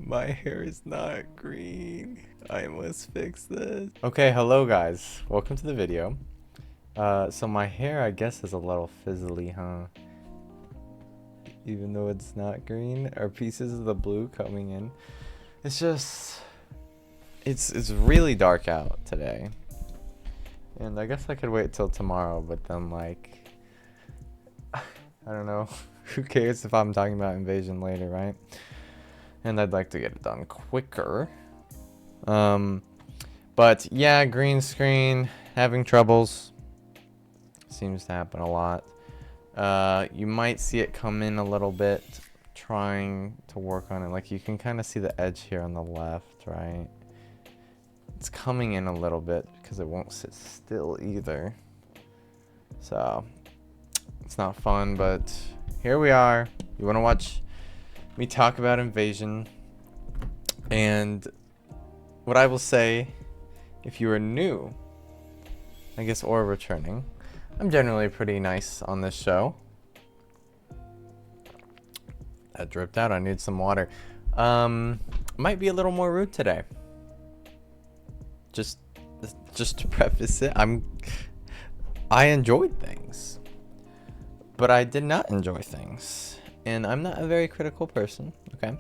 My hair is not green. I must fix this. Okay, hello guys. Welcome to the video. So my hair, I guess, is a little fizzly, huh? Even though it's not green, or pieces of the blue coming in. It's just, it's really dark out today. And I guess I could wait till tomorrow, but then like, I don't know. Who cares if I'm talking about Invasion later, right? And I'd like to get it done quicker. But yeah, green screen, having troubles. Seems to happen a lot. You might see it come in a little bit, trying to work on it. Like you can kind of see the edge here on the left, right? It's coming in a little bit because it won't sit still either. So it's not fun, but here we are. You want to watch me talk about Invasion? And what I will say, if you are new, I guess, or returning, I'm generally pretty nice on this show. That dripped out. I need some water. Might be a little more rude today. Just to preface it, I enjoyed things, but I did not enjoy things, and I'm not a very critical person. Okay,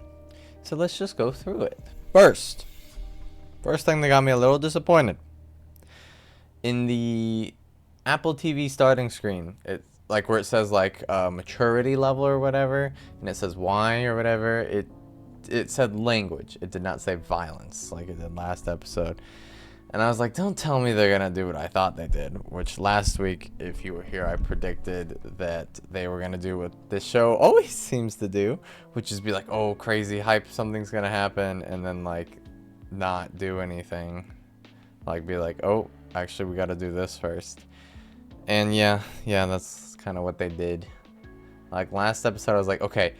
so let's just go through it. First thing that got me a little disappointed in the Apple TV starting screen, it's like where it says like maturity level or whatever, and it says Y or whatever. It said language. It did not say violence like it did last episode. And I was like, don't tell me they're gonna do what I thought they did. Which last week, if you were here, I predicted that they were gonna do what this show always seems to do, which is be like, oh, crazy hype, something's gonna happen, and then like not do anything. Like be like, oh, actually we gotta do this first. And yeah, that's kind of what they did. Like last episode, I was like, okay,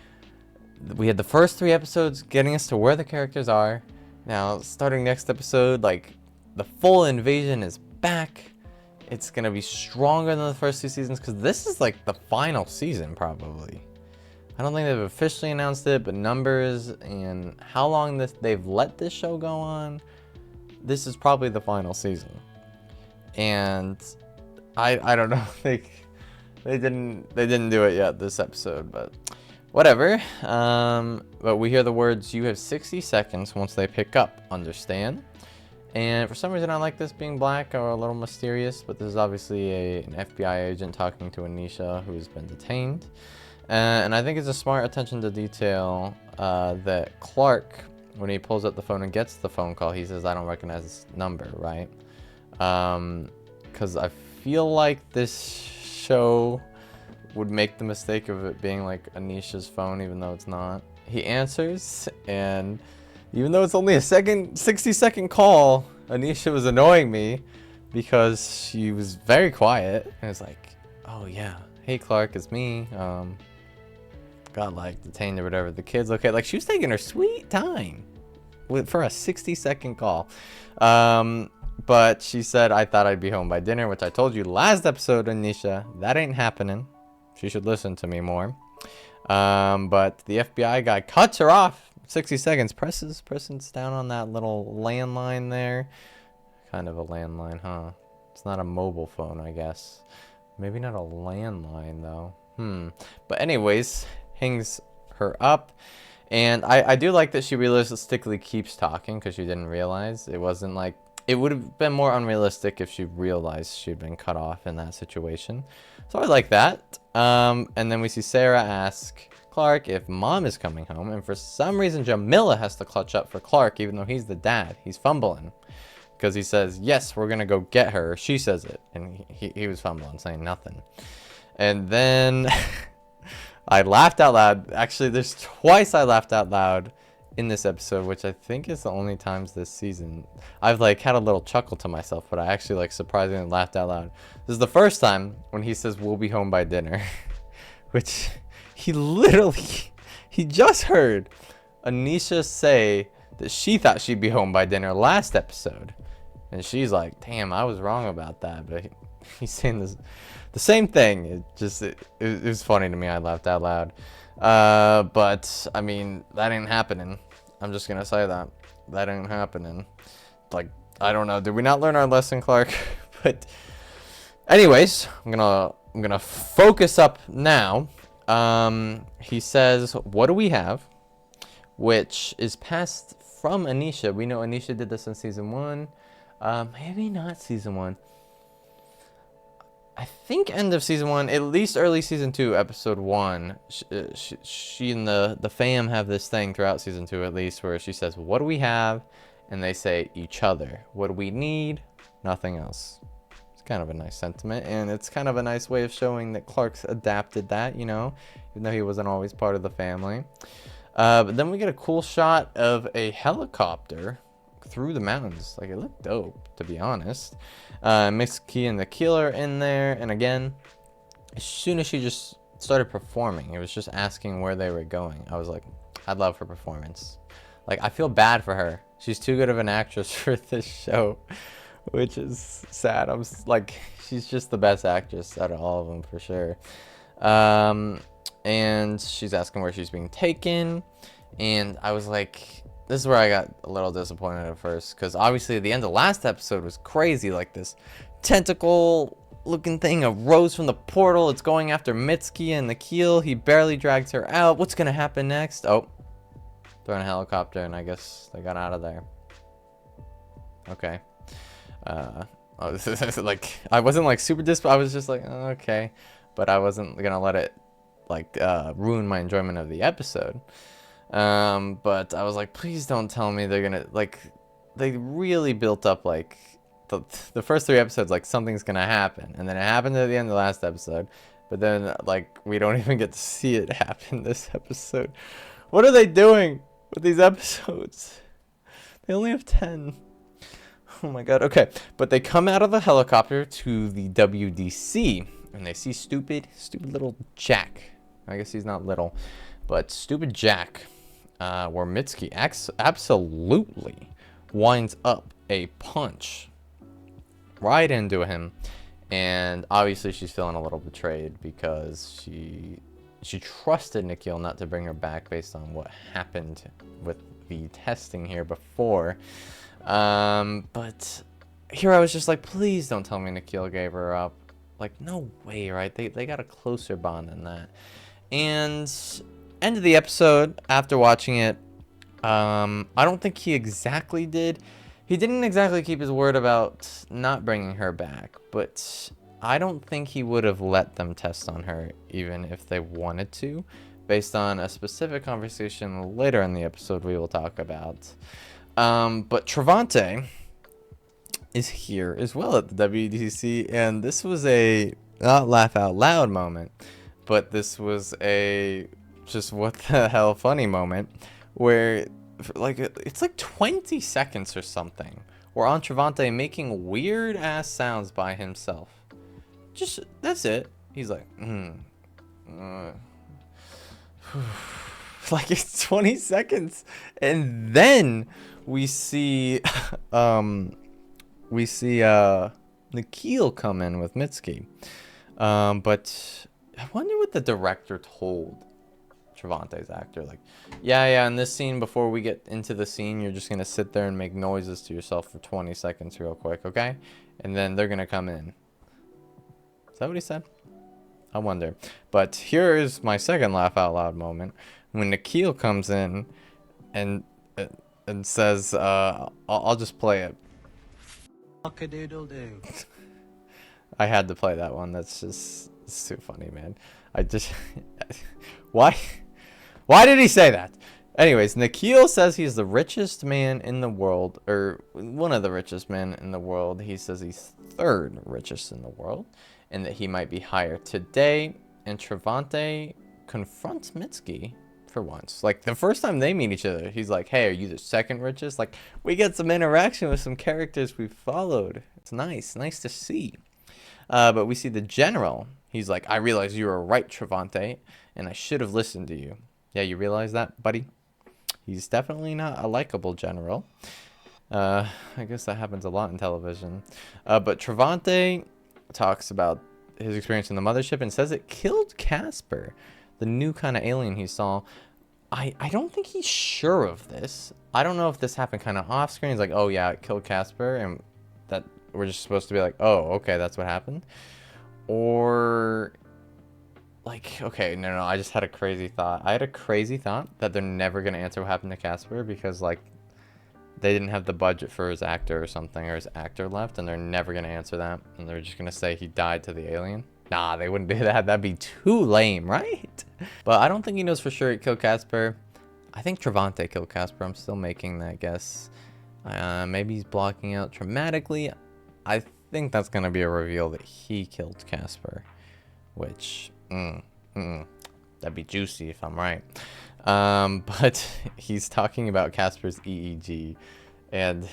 we had the first 3 episodes getting us to where the characters are. Now, starting next episode, like, the full invasion is back. It's gonna be stronger than the first 2 seasons, because this is like the final season, probably. I don't think they've officially announced it, but numbers and how long they've let this show go on, this is probably the final season. And I don't know, they didn't do it yet this episode, but whatever. But we hear the words, "You have 60 seconds" once they pick up. Understand? And for some reason, I like this being black or a little mysterious, but this is obviously an FBI agent talking to Anisha, who's been detained. And I think it's a smart attention to detail that Clark, when he pulls up the phone and gets the phone call, he says, "I don't recognize this number," right? Because I feel like this show would make the mistake of it being like Anisha's phone, even though it's not. He answers, and even though it's only a 60-second call, Anisha was annoying me because she was very quiet. And it's like, oh yeah, hey Clark, it's me. Got like detained or whatever. The kid's okay. Like she was taking her sweet time for a 60-second call. But she said, "I thought I'd be home by dinner," which I told you last episode, Anisha, that ain't happening. She should listen to me more. But the FBI guy cuts her off. 60 seconds, presses down on that little landline there. Kind of a landline, huh? It's not a mobile phone, I guess. Maybe not a landline, though. But anyways, hangs her up. And I do like that she realistically keeps talking, because she didn't realize. It wasn't like... It would have been more unrealistic if she realized she'd been cut off in that situation. So I like that. And then we see Sarah ask Clark if Mom is coming home, and for some reason Jamila has to clutch up for Clark, even though he's the dad. He's fumbling because he says, "Yes, we're gonna go get her." She says it, and he was fumbling, saying nothing. And then I laughed out loud. Actually, there's twice I laughed out loud in this episode, which I think is the only times this season I've like had a little chuckle to myself, but I actually like surprisingly laughed out loud. This is the first time when he says, "We'll be home by dinner," which he just heard Anisha say that she thought she'd be home by dinner last episode. And she's like, damn, I was wrong about that. But he's saying the same thing. It was funny to me. I laughed out loud. But, I mean, that ain't happening. I'm just gonna say that. That ain't happening. Like, I don't know. Did we not learn our lesson, Clark? But anyways, I'm gonna focus up now. He says, what do we have? Which is passed from Anisha. We know Anisha did this in season 1. Maybe not season 1. I think end of season 1, at least early season 2, episode 1. She and the fam have this thing throughout season 2, at least, where she says, what do we have? And they say, each other. What do we need? Nothing else. It's kind of a nice sentiment, and it's kind of a nice way of showing that Clark's adapted that, you know, even though he wasn't always part of the family. But then we get a cool shot of a helicopter through the mountains. Like, it looked dope, to be honest. Mitski and the Killer in there, and again, as soon as she just started performing, it was just asking where they were going. I was like, I love her performance. Like, I feel bad for her. She's too good of an actress for this show, which is sad. I'm like, she's just the best actress out of all of them for sure. And she's asking where she's being taken, and I was like, this is where I got a little disappointed at first, because obviously the end of last episode was crazy. Like, this tentacle looking thing arose from the portal. It's going after Mitski and the Keel. He barely drags her out. What's gonna happen next? Oh, they're in a helicopter, and I guess they got out of there. Okay. Oh, this is like, I wasn't like super I was just like, oh, okay, but I wasn't gonna let it like ruin my enjoyment of the episode. But I was like, please don't tell me they're gonna, like, they really built up like the first 3 episodes, like something's gonna happen, and then it happened at the end of the last episode, but then like we don't even get to see it happen this episode. What are they doing with these episodes? They only have 10. Oh my god. Okay, but they come out of the helicopter to the WDC, and they see stupid little Jack. I guess he's not little, but stupid Jack, where Mitski absolutely winds up a punch right into him, and obviously she's feeling a little betrayed because she trusted Nikhil not to bring her back based on what happened with the testing here before. But here I was just like, please don't tell me Nikhil gave her up. Like, no way, right? They got a closer bond than that. And end of the episode, after watching it, I don't think he exactly did. He didn't exactly keep his word about not bringing her back, but I don't think he would have let them test on her even if they wanted to, based on a specific conversation later in the episode we will talk about. But Travante is here as well at the WDC, and this was a not laugh out loud moment, but this was a just what the hell funny moment where like it's like 20 seconds or something where on Travante making weird ass sounds by himself. Just that's it. He's like like it's 20 seconds, and then we see Nikhil come in with Mitski. But I wonder what the director told Travante's actor. Like, yeah, in this scene, before we get into the scene, you're just gonna sit there and make noises to yourself for 20 seconds real quick, okay? And then they're gonna come in. Is that what he said? I wonder. But here is my second laugh out loud moment when Nikhil comes in and says, I'll just play it. Cock-a-doodle-doo. I had to play that one. That's just, it's too funny, man. I just why did he say that? Anyways, Nikhil says he's the richest man in the world, or one of the richest men in the world. He says he's 3rd richest in the world, and that he might be higher today. And Travante confronts Mitski for once. Like, the first time they meet each other, he's like, hey, are you the 2nd richest? Like, we get some interaction with some characters we've followed. It's nice to see. But we see the general. He's like, I realize you were right, Travante, and I should have listened to you. Yeah, you realize that, buddy? He's definitely not a likable general. I guess that happens a lot in television. But Travante talks about his experience in the mothership and says it killed Casper, the new kind of alien he saw. I don't think he's sure of this. I don't know if this happened kind of off screen. He's like, oh yeah, it killed Casper, and that we're just supposed to be like, oh, okay, that's what happened. Or like, okay, no, I just had a crazy thought. I had a crazy thought that they're never gonna answer what happened to Casper because like they didn't have the budget for his actor or something, or his actor left, and they're never gonna answer that, and they're just gonna say he died to the alien. Nah, they wouldn't do that. That'd be too lame, right? But I don't think he knows for sure it killed Casper. I think Travante killed Casper. I'm still making that guess. Maybe he's blocking out traumatically. I think that's gonna be a reveal that he killed Casper, which that'd be juicy if I'm right. But he's talking about Casper's EEG, and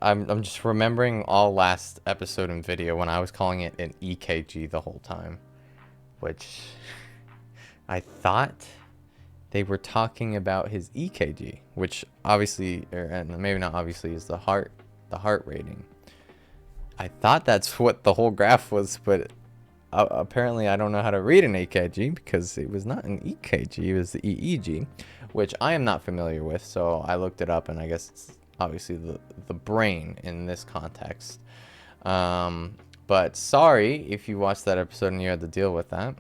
I'm just remembering all last episode and video when I was calling it an EKG the whole time, which I thought they were talking about his EKG, which obviously, or maybe not obviously, is the heart rating. I thought that's what the whole graph was, but apparently I don't know how to read an EKG because it was not an EKG, it was the EEG, which I am not familiar with, so I looked it up, and I guess it's obviously the brain in this context. But sorry if you watched that episode and you had to deal with that.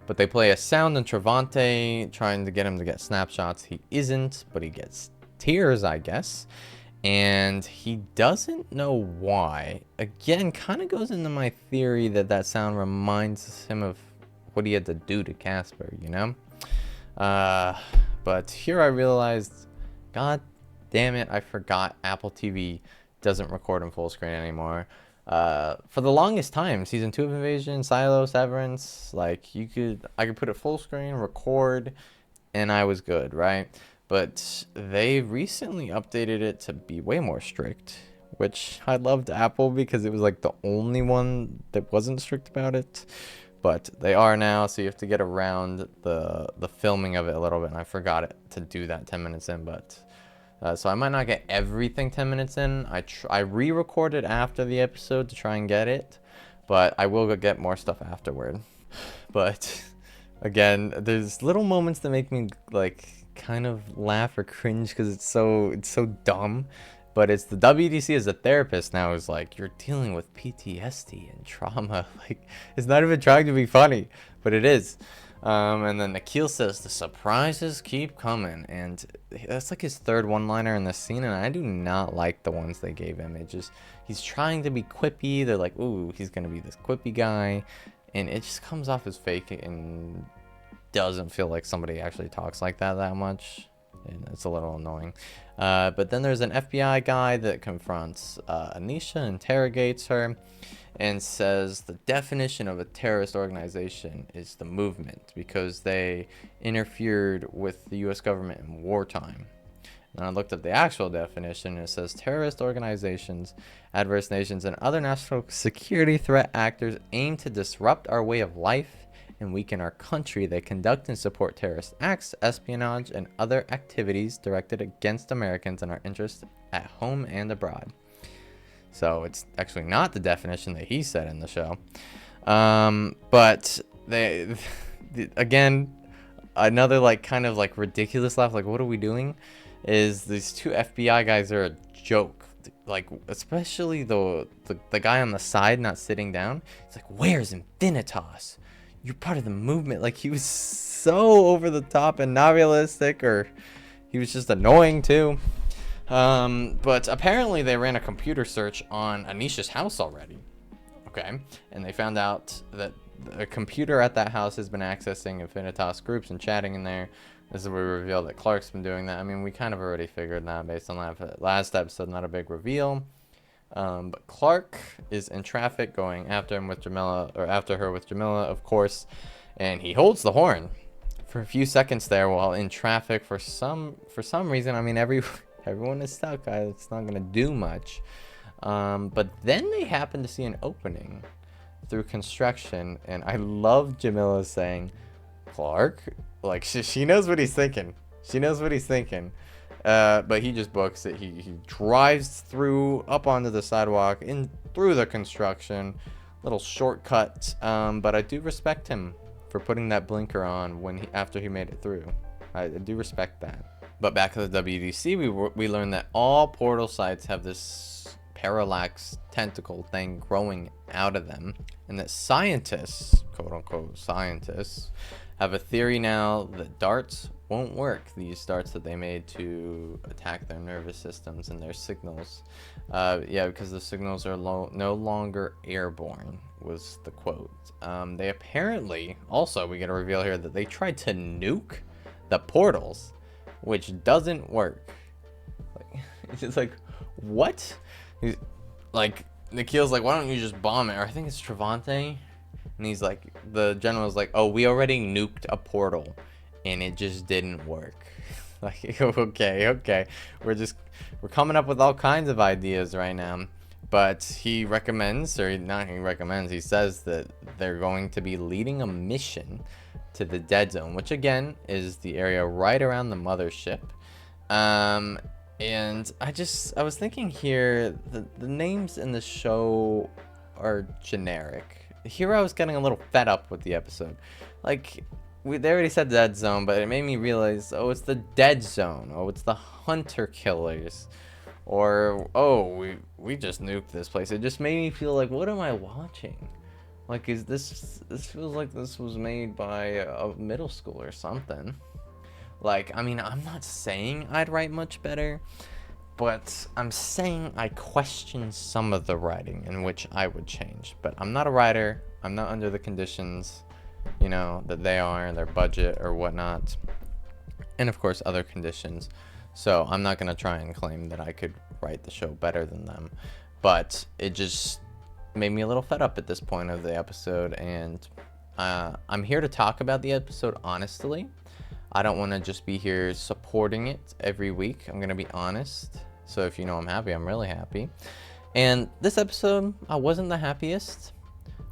But they play a sound in Travante trying to get him to get snapshots. He isn't, but he gets tears, I guess. And he doesn't know why. Again, kind of goes into my theory that that sound reminds him of what he had to do to Casper, you know? But here I realized, God damn it, I forgot Apple TV doesn't record in full screen anymore. For the longest time, season 2 of Invasion, Silo, Severance, like I could put it full screen, record, and I was good, right? But they recently updated it to be way more strict, which I loved Apple because it was like the only one that wasn't strict about it. But they are now, so you have to get around the filming of it a little bit, and I forgot it to do that 10 minutes in, but so I might not get everything 10 minutes in. I re-recorded after the episode to try and get it, but I will go get more stuff afterward. But again, there's little moments that make me like kind of laugh or cringe because it's so dumb. But it's the WDC as a therapist now is like, you're dealing with PTSD and trauma. Like, it's not even trying to be funny, but it is. And then Nikhil says the surprises keep coming, and that's like his third one-liner in this scene, and I do not like the ones they gave him. It just, he's trying to be quippy. They're like, ooh, he's gonna be this quippy guy, and it just comes off as fake and doesn't feel like somebody actually talks like that much, and it's a little annoying. But then there's an FBI guy that confronts Anisha, interrogates her, and says the definition of a terrorist organization is the movement because they interfered with the U.S. government in wartime. And I looked at the actual definition, and it says terrorist organizations, adverse nations, and other national security threat actors aim to disrupt our way of life and weaken our country. They conduct and support terrorist acts, espionage, and other activities directed against Americans and our interests at home and abroad. So it's actually not the definition that he said in the show. But they again, another like kind of like ridiculous laugh, like what are we doing? Is these two FBI guys are a joke. Like especially the guy on the side not sitting down. It's like, where's Infinitas? You're part of the movement. Like he was so over the top and not realistic, or he was just annoying too. But apparently they ran a computer search on Anisha's house already. Okay. And they found out that a computer at that house has been accessing Infinitas groups and chatting in there. This is where we reveal that Clark's been doing that. I mean, we kind of already figured that based on that last episode, not a big reveal. But Clark is in traffic going after him with Jamila, or after her with Jamila, of course. And he holds the horn for a few seconds there while in traffic for some reason. I mean, everyone is stuck. It's not gonna do much. But then they happen to see an opening through construction, and I love Jamila saying, "Clark," like she knows what he's thinking. She knows what he's thinking. But he just books it. He drives through up onto the sidewalk in through the construction, little shortcut. But I do respect him for putting that blinker on after he made it through. I do respect that. But back to the WDC, we learned that all portal sites have this parallax tentacle thing growing out of them, and that scientists, quote unquote scientists, have a theory now that darts won't work. These darts that they made to attack their nervous systems and their signals. Yeah, because the signals are no longer airborne, was the quote. They apparently, also, we get a reveal here that they tried to nuke the portals, which doesn't work. Like, it's just like, what? He's like, Nikhil's like, why don't you just bomb it? Or I think it's Travante. And he's like, the general's like, oh, we already nuked a portal and it just didn't work. Like, okay. We're coming up with all kinds of ideas right now. But he recommends, or not he recommends, he says that they're going to be leading a mission to the dead zone, which again is the area right around the mothership. And I was thinking here, the names in the show are generic. Here I was getting a little fed up with the episode. Like, they already said dead zone, but it made me realize, oh, it's the dead zone. Oh, it's the hunter killers. Or, oh, we just nuked this place. It just made me feel like, what am I watching? Like, this feels like this was made by a middle school or something. Like, I mean, I'm not saying I'd write much better, but I'm saying I question some of the writing in which I would change. But I'm not a writer. I'm not under the conditions, you know, that they are, their budget or whatnot. And of course, other conditions. So I'm not going to try and claim that I could write the show better than them. But it just made me a little fed up at this point of the episode. And I'm here to talk about the episode honestly. I don't want to just be here supporting it every week. I'm going to be honest. So if you know I'm happy, I'm really happy. And this episode, I wasn't the happiest.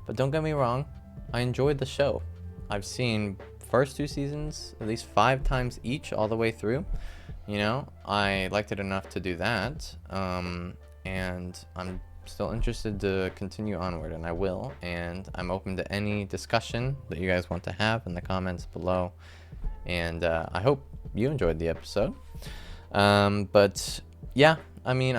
But don't get me wrong, I enjoyed the show. I've seen first 2 seasons at least 5 times each all the way through. You know, I liked it enough to do that. And I'm still interested to continue onward, and I will. And I'm open to any discussion that you guys want to have in the comments below. And I hope you enjoyed the episode. But yeah, I mean,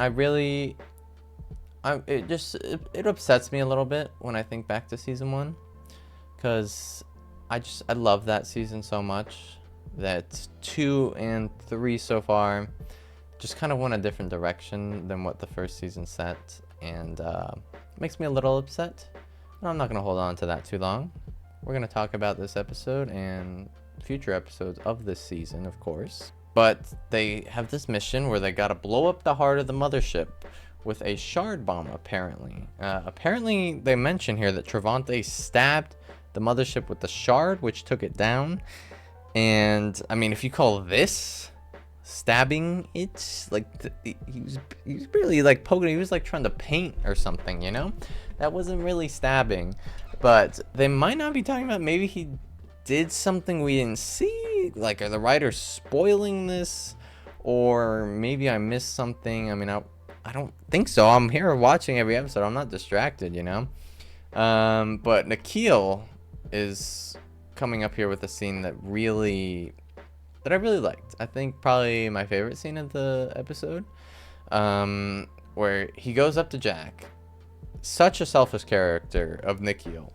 it upsets me a little bit when I think back to season 1, because I love that season so much that 2 and 3 so far just kind of went a different direction than what the first season set, and makes me a little upset. And I'm not going to hold on to that too long. We're going to talk about this episode and future episodes of this season, of course. But they have this mission where they gotta blow up the heart of the mothership with a shard bomb, apparently. Apparently, they mention here that Travante stabbed the mothership with the shard, which took it down. And, I mean, if you call this stabbing it, like, he was barely, like, poking, he was, like, trying to paint or something, you know? That wasn't really stabbing. But they might not be talking about, maybe he did something we didn't see. Like, are the writers spoiling this? Or maybe I missed something. I mean, I don't think so. I'm here watching every episode. I'm not distracted, you know? But Nikhil is coming up here with a scene that I really liked. I think probably my favorite scene of the episode. Where he goes up to Jack. Such a selfish character of Nikhil.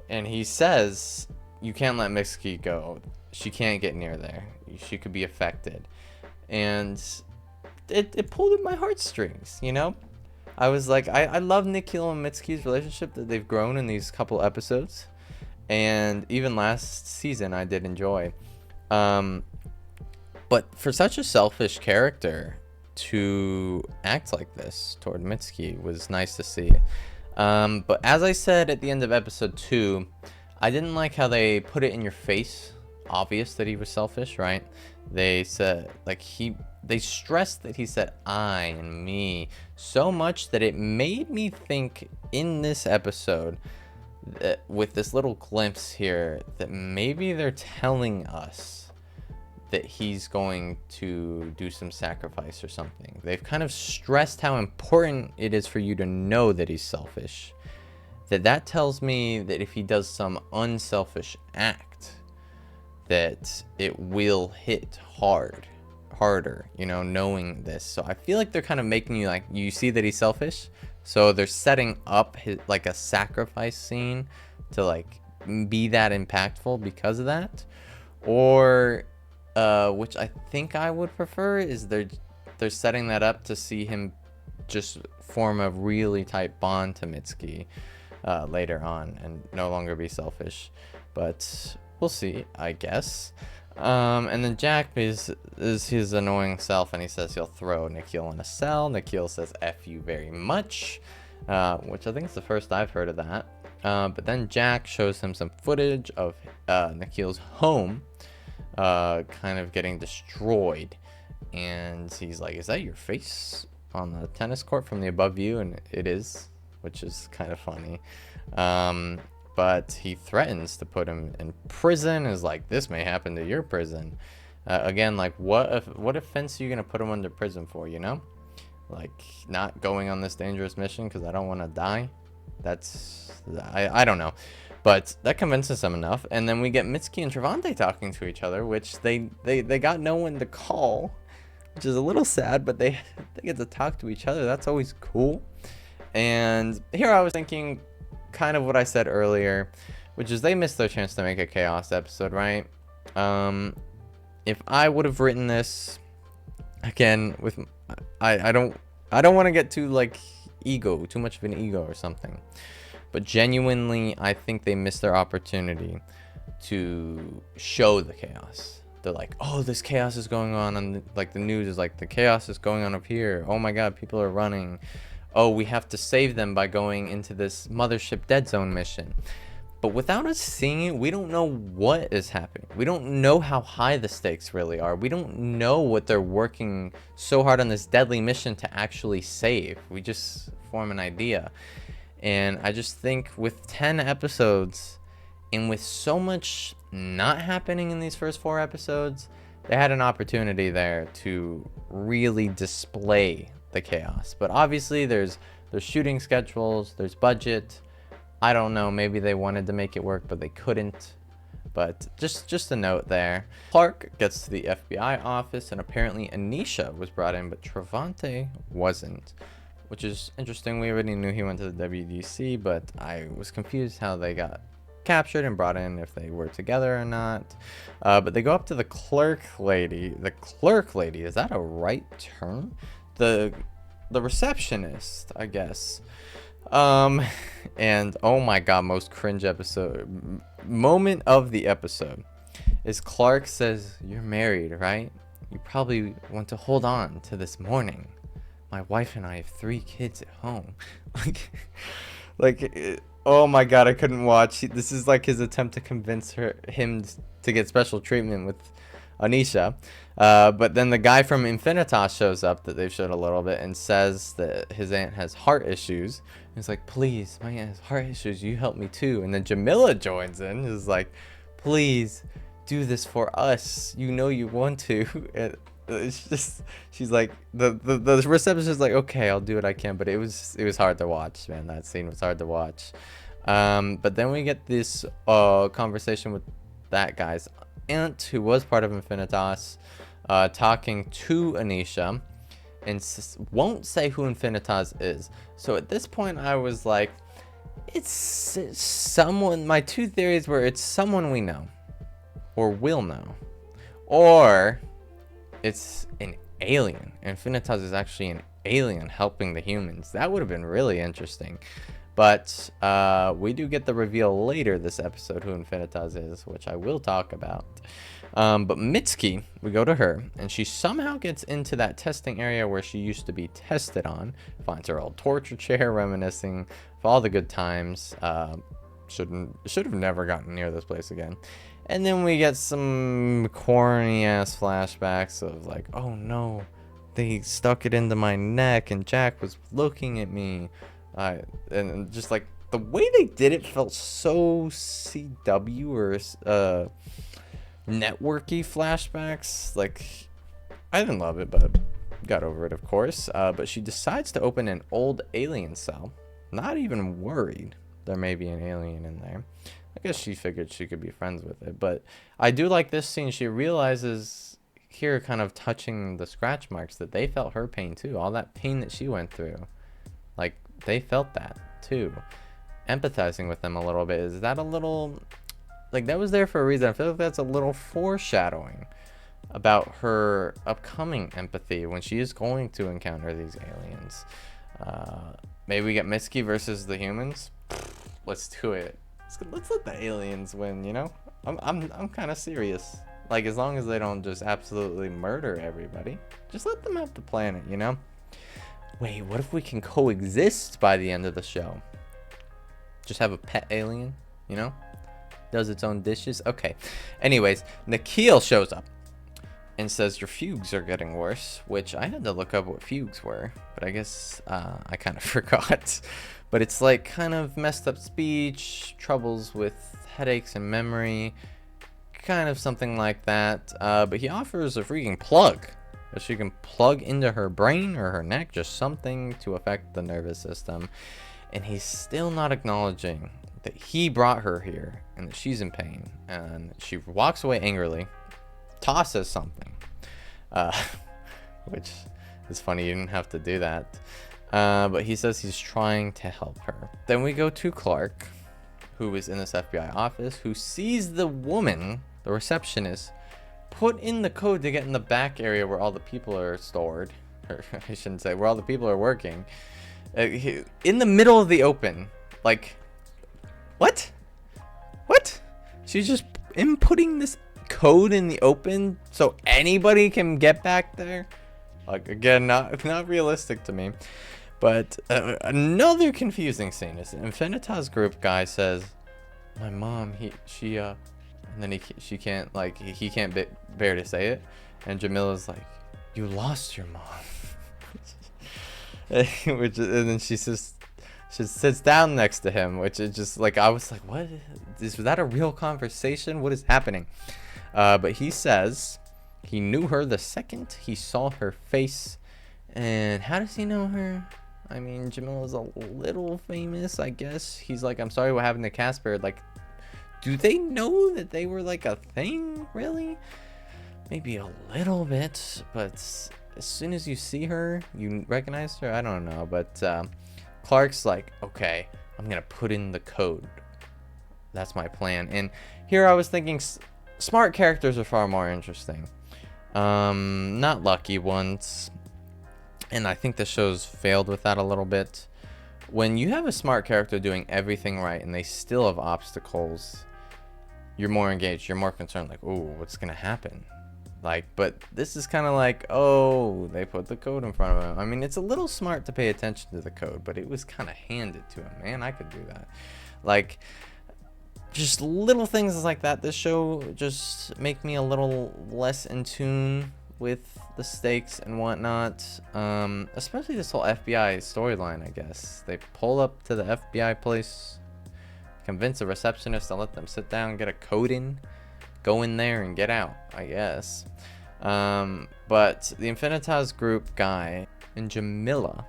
And he says, you can't let Mitsuki go. She can't get near there. She could be affected. And it pulled at my heartstrings, you know? I was like, I love Nikhil and Mitsuki's relationship that they've grown in these couple episodes. And even last season I did enjoy. But for such a selfish character to act like this toward Mitsuki was nice to see. But as I said at the end of episode 2, I didn't like how they put it in your face, obvious that he was selfish, right? They said, like, they stressed that he said I and me so much that it made me think in this episode, that with this little glimpse here, that maybe they're telling us that he's going to do some sacrifice or something. They've kind of stressed how important it is for you to know that he's selfish. That tells me that if he does some unselfish act, that it will hit harder, you know, knowing this. So I feel like they're kind of making you, like, you see that he's selfish, so they're setting up his, like, a sacrifice scene to, like, be that impactful because of that. Or which I think I would prefer, is they're setting that up to see him just form a really tight bond to Mitsuki later on and no longer be selfish. But we'll see, I guess. And then Jack is his annoying self, and he says he'll throw Nikhil in a cell. Nikhil says "F you very much," which I think is the first I've heard of that. But then Jack shows him some footage of Nikhil's home kind of getting destroyed, and he's like, "Is that your face on the tennis court from the above view?" And it is, which is kind of funny. But he threatens to put him in prison. Is like, this may happen to your prison. Again, like, what offense are you gonna put him under prison for, you know? Like, not going on this dangerous mission because I don't want to die. That's, I don't know. But that convinces him enough. And then we get Mitsuki and Travante talking to each other, which they got no one to call, which is a little sad, but they get to talk to each other. That's always cool. And here I was thinking kind of what I said earlier, which is they missed their chance to make a Chaos episode, right? If I would have written this again with, I don't want to get too, like, too much of an ego or something, but genuinely I think they missed their opportunity to show the chaos. They're like, oh, this chaos is going on, and like the news is like, the chaos is going on up here. Oh my god, people are running. Oh, we have to save them by going into this Mothership Dead Zone mission. But without us seeing it, we don't know what is happening. We don't know how high the stakes really are. We don't know what they're working so hard on this deadly mission to actually save. We just form an idea. And I just think with 10 episodes, and with so much not happening in these first 4 episodes, they had an opportunity there to really display the chaos. But obviously there's shooting schedules, there's budget. I don't know, maybe they wanted to make it work but they couldn't. But just a note there. Clark gets to the FBI office, and apparently Anisha was brought in, but Travante wasn't, which is interesting. We already knew he went to the WDC, but I was confused how they got captured and brought in, if they were together or not. But they go up to the clerk lady. The clerk lady, is that a right term? The receptionist, I guess. And oh my god, most cringe episode moment of the episode is Clark says, "You're married, right? You probably want to hold on to this morning. My wife and I have 3 kids at home." Oh my god, I couldn't watch. This is like his attempt to convince him to get special treatment with Anisha. But then the guy from Infinitas shows up, that they've showed a little bit, and says that his aunt has heart issues. He's like, "Please, my aunt has heart issues, you help me too." And then Jamila joins in, is like, "Please do this for us, you know you want to." And it's just, she's like, the receptionist is like, "Okay, I'll do what I can." But it was hard to watch, man. That scene was hard to watch. But then we get this conversation with that guy's aunt, who was part of Infinitas, talking to Anisha, and won't say who Infinitas is. So at this point I was like, it's someone. My 2 theories were, it's someone we know or will know, or it's an alien. Infinitas is actually an alien helping the humans. That would have been really interesting. But we do get the reveal later this episode who Infinitas is, which I will talk about. But Mitsuki, we go to her, and she somehow gets into that testing area where she used to be tested on. Finds her old torture chair, reminiscing of all the good times. Should have never gotten near this place again. And then we get some corny ass flashbacks of like, oh no, they stuck it into my neck and Jack was looking at me. And just like the way they did it felt so CW or networky flashbacks. Like, I didn't love it, but got over it, of course. But she decides to open an old alien cell, not even worried. there may be an alien in there. I guess she figured she could be friends with it. But I do like this scene. She realizes here, kind of touching the scratch marks, that they felt her pain too. All that pain that she went through. Like, they felt that too. Empathizing with them a little bit. Is that a little... Like, that was there for a reason. I feel like that's a little foreshadowing about her upcoming empathy when she is going to encounter these aliens. Maybe we get Mitsuki versus the humans. Let's do it. Let's let the aliens win, you know? I'm kind of serious. Like, as long as they don't just absolutely murder everybody, just let them have the planet, you know? Wait, what if we can coexist by the end of the show? Just have a pet alien, you know? Does its own dishes. Okay. Anyways, Nikhil shows up and says your fugues are getting worse, which I had to look up what fugues were, but I guess I kind of forgot. But it's like kind of messed up speech, troubles with headaches and memory, kind of something like that. But he offers a freaking plug that she can plug into her brain or her neck, just something to affect the nervous system. And he's still not acknowledging that he brought her here and that she's in pain. And she walks away angrily, tosses something, which is funny. You didn't have to do that. But he says he's trying to help her. Then we go to Clark, who is in this FBI office, who sees the woman, the receptionist, put in the code to get in the back area where all the people are stored. Or I shouldn't say where all the people are working. In the middle of the open. Like, what? What? She's just inputting this code in the open so anybody can get back there? Like, again, not realistic to me. But another confusing scene is Infinitas group guy says, my mom, she and then she can't, like, he can't bear to say it, and Jamila's like, you lost your mom. Which, and then she sits down next to him, which is just like, I was like, what is that, a real conversation? What is happening? But he says he knew her the second he saw her face. And how does he know her? I mean, Jamila's a little famous, I guess. He's like, I'm sorry what happened to Casper. Like, do they know that they were like a thing, really? Maybe a little bit, but as soon as you see her, you recognize her? I don't know, but Clark's like, okay, I'm gonna put in the code. That's my plan. And here I was thinking, smart characters are far more interesting. Not lucky ones. And I think the show's failed with that a little bit. When you have a smart character doing everything right and they still have obstacles, you're more engaged, you're more concerned, like, oh, what's gonna happen? Like, but this is kind of like, oh, they put the code in front of him. I mean, it's a little smart to pay attention to the code, but it was kind of handed to him. Man, I could do that. Like, just little things like that. This show just make me a little less in tune with the stakes and whatnot. Especially this whole FBI storyline, I guess. They pull up to the FBI place, convince a receptionist to let them sit down, get a code in, go in there and get out, I guess. But the Infinitas group guy and Jamila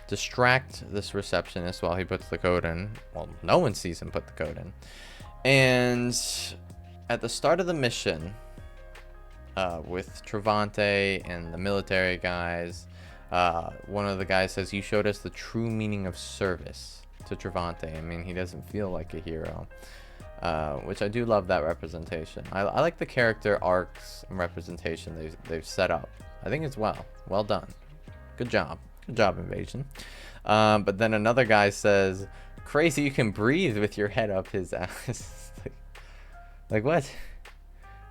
distract this receptionist while he puts the code in. Well, no one sees him put the code in. And at the start of the mission, with Travante and the military guys, one of the guys says, you showed us the true meaning of service to Travante. I mean, he doesn't feel like a hero. Which I do love that representation. I like the character arcs and representation they've set up. I think it's well done. Good job, Invasion. But then another guy says, crazy you can breathe with your head up his ass. like what?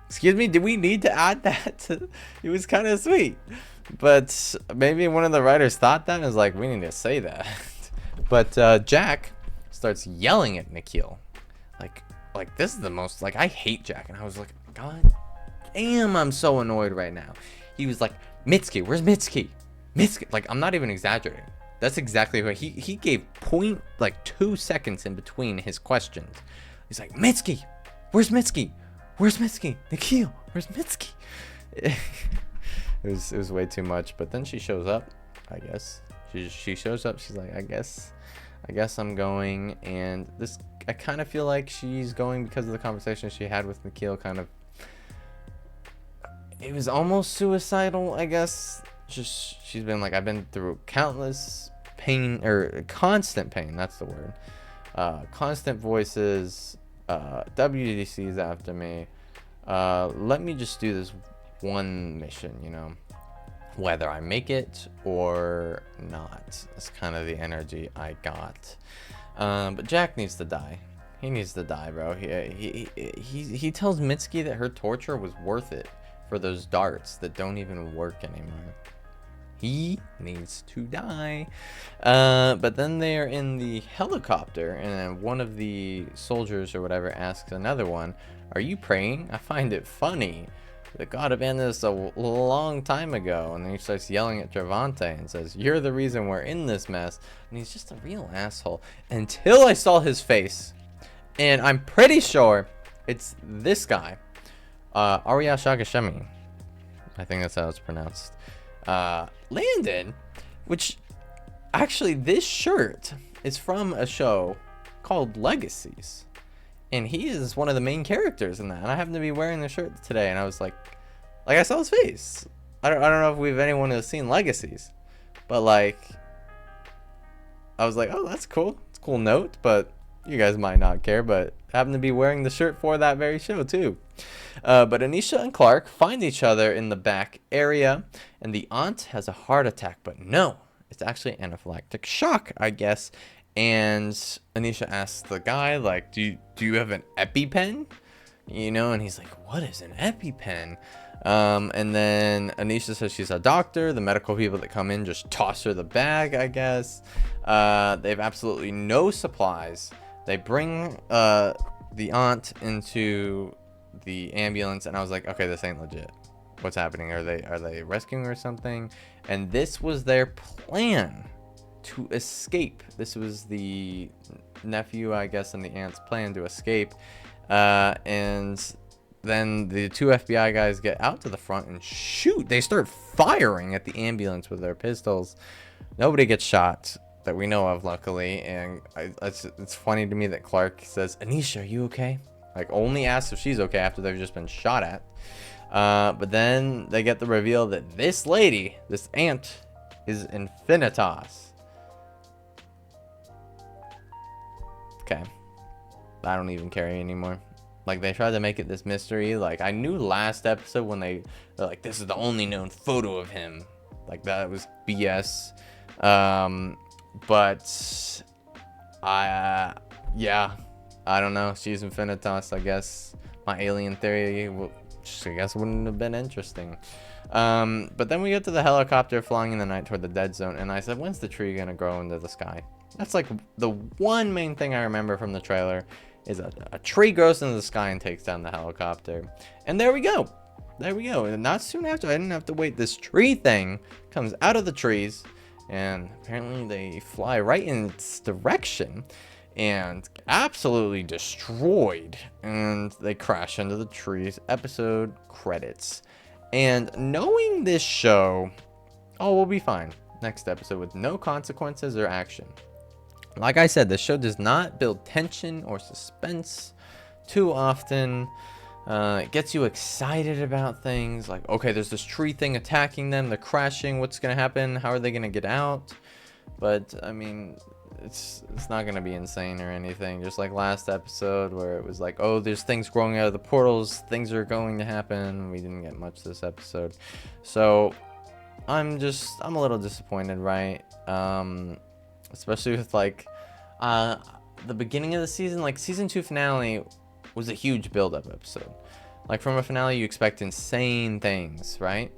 Excuse me, did we need to add that? It was kind of sweet. But maybe one of the writers thought that and was like, we need to say that. But Jack starts yelling at Nikhil. Like this is the most, like, I hate Jack. And I was like, God damn, I'm so annoyed right now. He was like, Mitsuki, where's Mitsuki? Mitsuki, like, I'm not even exaggerating. That's exactly what he gave 2 seconds in between his questions. He's like, Mitsuki, where's Mitsuki? Where's Mitsuki? Nikhil, where's Mitsuki? it was way too much. But then she shows up, I guess. She shows up. She's like, I guess I guess I'm going, and this, I kind of feel like she's going because of the conversation she had with Nikhil. Kind of, it was almost suicidal, I guess. Just, she's been like, I've been through countless pain, or constant pain, that's the word. Constant voices, WDC's after me. Let me just do this one mission, you know, whether I make it or not. That's kind of the energy I got. But Jack needs to die. He needs to die, bro. He tells Mitsuki that her torture was worth it for those darts that don't even work anymore. He needs to die. But then they are in the helicopter, and one of the soldiers or whatever asks another one, "Are you praying? I find it funny. The god abandoned us a long time ago." And then he starts yelling at Travante and says, "You're the reason we're in this mess." And he's just a real asshole. Until I saw his face. And I'm pretty sure it's this guy. Arya Shagashemi. I think that's how it's pronounced. Landon, which actually this shirt is from a show called Legacies, and he is one of the main characters in that, and I happen to be wearing the shirt today, and I was like I saw his face. I don't know if we've anyone who's seen Legacies, but like I was like, oh, that's cool. It's a cool note, but you guys might not care, but I happen to be wearing the shirt for that very show too. But Anisha and Clark find each other in the back area, and the aunt has a heart attack, but no, it's actually anaphylactic shock, I guess. And Anisha asks the guy, like, do you have an EpiPen? You know, and he's like, what is an EpiPen? And then Anisha says she's a doctor. The medical people that come in just toss her the bag, I guess. They have absolutely no supplies. They bring the aunt into the ambulance, and I was like, okay, this ain't legit. What's happening? Are they rescuing her or something? And this was their plan to escape. This was the nephew, I guess, and the aunt's plan to escape. And then the two FBI guys get out to the front and shoot. They start firing at the ambulance with their pistols. Nobody gets shot that we know of, luckily. And it's funny to me that Clark says, "Anisha, are you okay?" Like, only asks if she's okay after they've just been shot at. But then they get the reveal that this lady, this aunt, is Infinitas. Okay. I don't even care anymore. Like, they tried to make it this mystery. Like, I knew last episode when they're like, this is the only known photo of him. Like, that was BS. But yeah, I don't know. She's Infinitas, I guess. My alien theory, I guess, wouldn't have been interesting. But then we get to the helicopter flying in the night toward the dead zone, and I said, when's the tree gonna grow into the sky? That's like the one main thing I remember from the trailer, is a tree grows into the sky and takes down the helicopter. And there we go. There we go. And not soon after, I didn't have to wait. This tree thing comes out of the trees, and apparently they fly right in its direction and absolutely destroyed, and they crash into the trees. Episode credits. And knowing this show, oh, we'll be fine next episode with no consequences or action. Like I said, this show does not build tension or suspense too often. It gets you excited about things like, okay, there's this tree thing attacking them, they're crashing, what's gonna happen, how are they gonna get out? But I mean, it's not gonna be insane or anything. Just like last episode where it was like, oh, there's things growing out of the portals, things are going to happen. We didn't get much this episode, so I'm a little disappointed, right? Especially with like the beginning of the season. Like, season 2 finale was a huge build-up episode. Like, from a finale you expect insane things, right?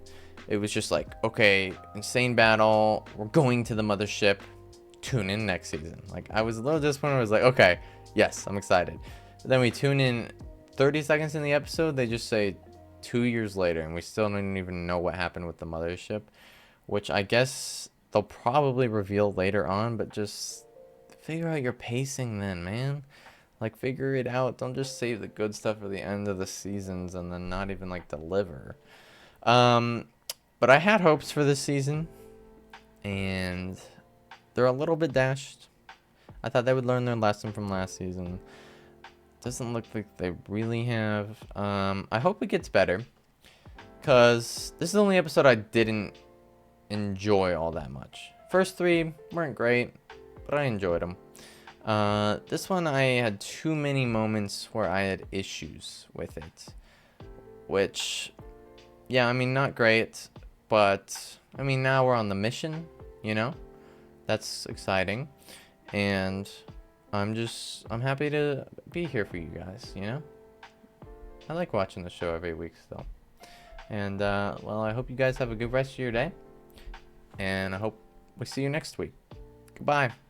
It was just like, okay, insane battle, we're going to the mothership, tune in next season. Like, I was a little disappointed. I was like, okay, yes, I'm excited. But then we tune in 30 seconds in the episode, they just say 2 years later, and we still don't even know what happened with the mothership, which I guess they'll probably reveal later on. But just figure out your pacing then, man. Like, figure it out. Don't just save the good stuff for the end of the seasons and then not even like deliver. But I had hopes for this season, and they're a little bit dashed. I thought they would learn their lesson from last season. Doesn't look like they really have. I hope it gets better, because this is the only episode I didn't enjoy all that much. First 3 weren't great, but I enjoyed them. This one I had too many moments where I had issues with it, which, yeah, I mean, not great, but I mean, now we're on the mission, you know? That's exciting, and I'm happy to be here for you guys, you know? I like watching the show every week still. And, well, I hope you guys have a good rest of your day, and I hope we see you next week. Goodbye.